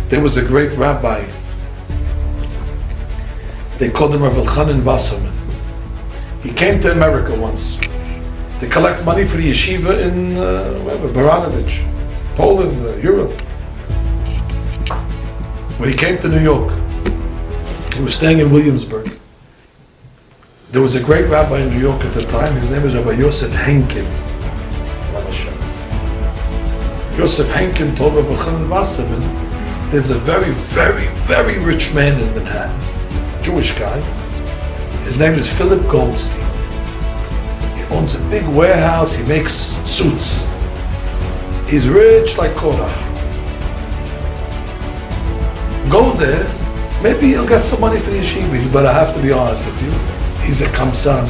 There was a great rabbi. They called him Rabbi Eli Mansour. He came to America once to collect money for the yeshiva in Baranovich, Poland, Europe. When he came to New York, he was staying in Williamsburg. There was a great rabbi in New York at the time. His name was Rabbi Yosef Henkin. Yosef Henkin told Rabbi Eli Mansour, there's a very, very, very rich man in Manhattan, Jewish guy. His name is Philip Goldstein. He owns a big warehouse, he makes suits. He's rich like Korah. Go there, maybe you'll get some money for the yeshivas, but I have to be honest with you, he's a kamsan.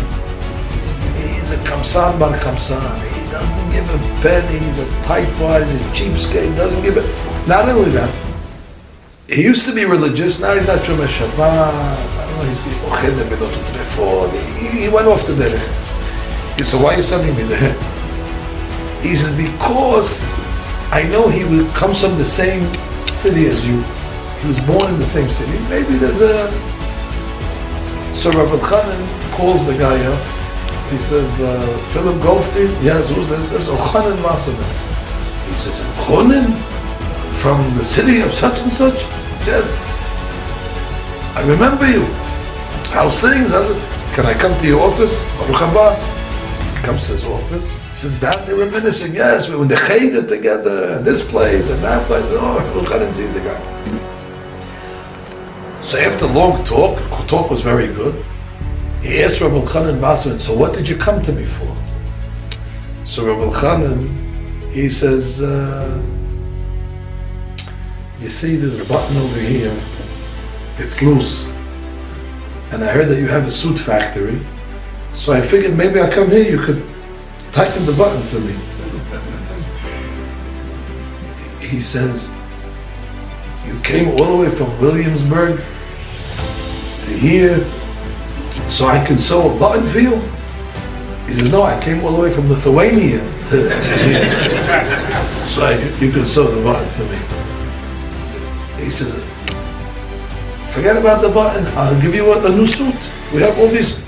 He's a kamsan bar kamsan. He doesn't give a penny, he's a tightwad, he's a cheapskate, doesn't give it. Not only that, he used to be religious, now he's not Shomer Shabbat. He went off the derech. He said, why are you sending me there? He says, because I know he comes from the same city as you. He was born in the same city. Maybe there's a... So Rabbi Chanan calls the guy up. He says, Philip Goldstein? Yes, who's this? This is Elchanan Wasserman. He says, Elchanan? From the city of such and such? Yes. I remember you. How's things? Can I come to your office? Baruch haba. He comes to his office. He says, that they're reminiscing. Yes, we were in the Cheder together, and this place and that place. Oh, Elchanan sees the guy. So after a long talk was very good, he asked Rabbi Eli Mansour, so what did you come to me for? So Rabbi Chanan, he says, you see there's a button over here, it's loose. And I heard that you have a suit factory, so I figured maybe I'll come here, you could tighten the button for me. He says, you came all the way from Williamsburg to here so I can sew a button for you? He says, no, I came all the way from Lithuania to here so you can sew the button for me. He says, forget about the button, I'll give you a new suit. We have all these,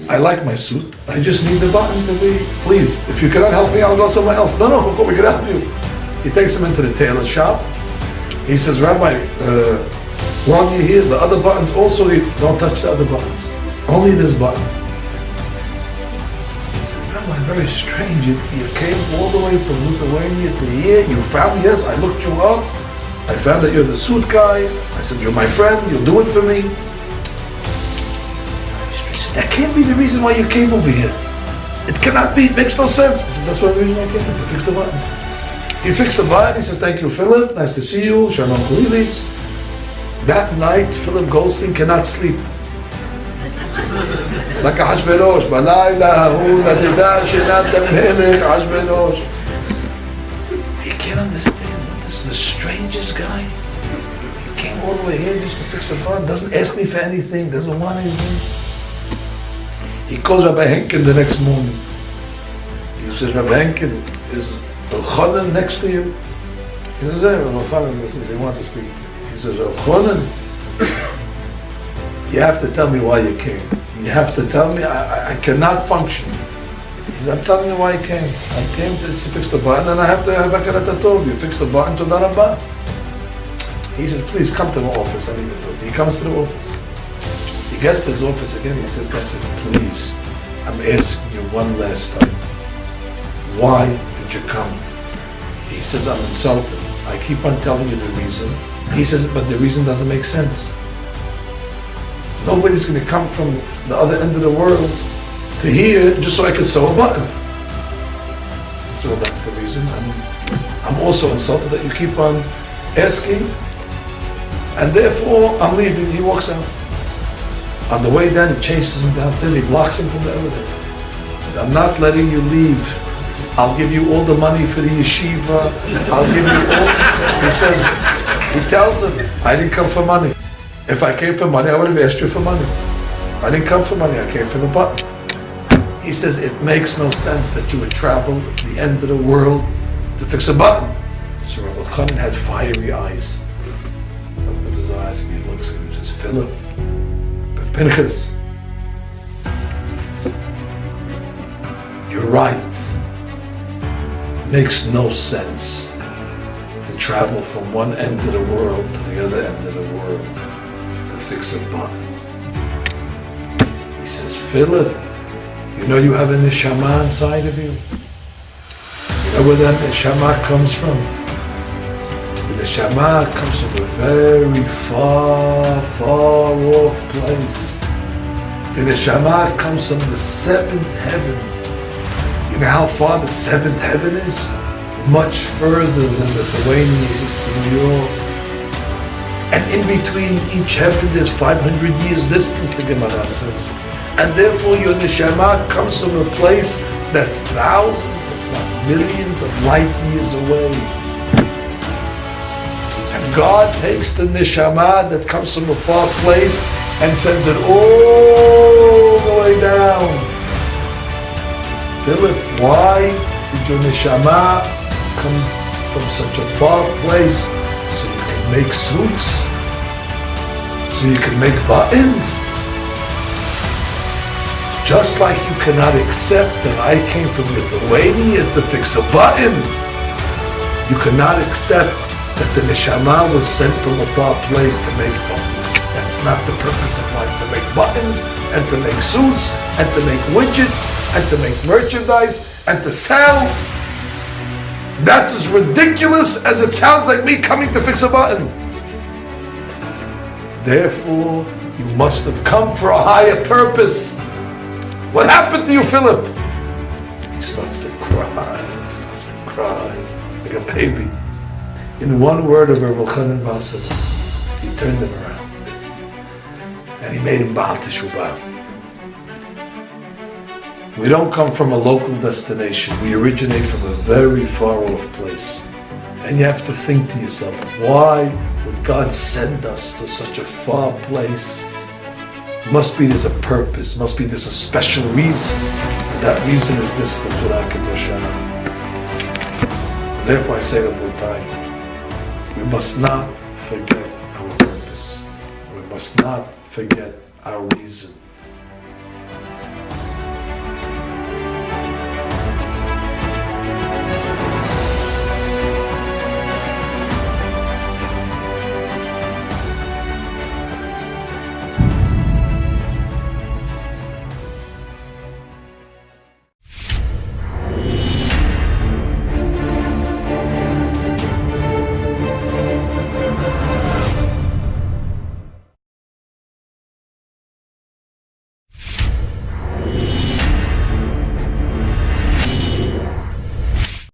I like my suit, I just need the button to be, please, if you cannot help me, I'll go somewhere else. No, we can help you. He takes him into the tailor shop. He says, Rabbi, while you're here, the other buttons also, don't touch the other buttons. Only this button. He says, Rabbi, very strange. You came all the way from Lithuania to here. You found, yes, I looked you up. I found that you're the suit guy. I said, you're my friend. You'll do it for me. He says, that can't be the reason why you came over here. It cannot be. It makes no sense. I said, that's the reason I came here, to fix the button. He fixed the button. He says, thank you, Philip. Nice to see you. Shalom Kulilitz. That night, Philip Goldstein cannot sleep. Like a Hashverosh. He can't understand. This is the strangest guy. He came all the way here just to fix the button. Doesn't ask me for anything. Doesn't want anything. He calls Rabbi Henkin the next morning. He says, Rabbi Henkin, is Elchanan next to you? He says, hey, Elchanan, he wants to speak to you. He says, Elchanan, you have to tell me why you came. You have to tell me, I cannot function. He says, I'm telling you why I came. I came to fix the button and I have to have Hakarat HaTov. You fix the button, Todah Rabbah. He says, please come to my office, I need to talk. He comes to the office. He gets to his office again, he says, please, I'm asking you one last time. Why did you come? He says, I'm insulted. I keep on telling you the reason. He says, but the reason doesn't make sense. Nobody's going to come from the other end of the world to here just so I could sew a button. So that's the reason. I'm also insulted that you keep on asking, and therefore I'm leaving. He walks out. On the way down, he chases him downstairs. He blocks him from the elevator. He says, I'm not letting you leave. I'll give you all the money for the yeshiva. I'll give you all. He says, he tells them, I didn't come for money. If I came for money, I would have asked you for money. I didn't come for money, I came for the button. He says, it makes no sense that you would travel to the end of the world to fix a button. So Rabbi Chanan had fiery eyes. Philip, Bev Pinchas, you're right. Makes no sense to travel from one end of the world to the other end of the world to fix a button. He says, Philip, you know you have a neshama inside of you? You know where that neshama comes from? The neshama comes from a very far, far off place. The neshama comes from the seventh heaven. You know how far the seventh heaven is? Much further than the Lithuania is to New York. And in between each heaven there's 500 years distance, the Gemara says. And therefore your neshama comes from a place that's thousands, if not millions of light years away. And God takes the neshama that comes from a far place and sends it all the way down. Philip, why did your neshama come from such a far place? So you can make suits? So you can make buttons? Just like you cannot accept that I came from Lithuania to fix a button, you cannot accept that the neshama was sent from a far place to make buttons. That's not the purpose of life, to make buttons, and to make suits, and to make widgets, and to make merchandise, and to sell. That's as ridiculous as it sounds like me coming to fix a button. Therefore, you must have come for a higher purpose. What happened to you, Philip? He starts to cry, like a baby. In one word of Rabbi Eli Mansour, he turned him around. And he made him Baal Teshuvah. We don't come from a local destination. We originate from a very far off place. And you have to think to yourself, why would God send us to such a far place? Must be there's a purpose. Must be there's a special reason. And that reason is this, the Torah Kedoshah. Therefore I say to Botai, we must not forget our purpose. We must not forget our reason.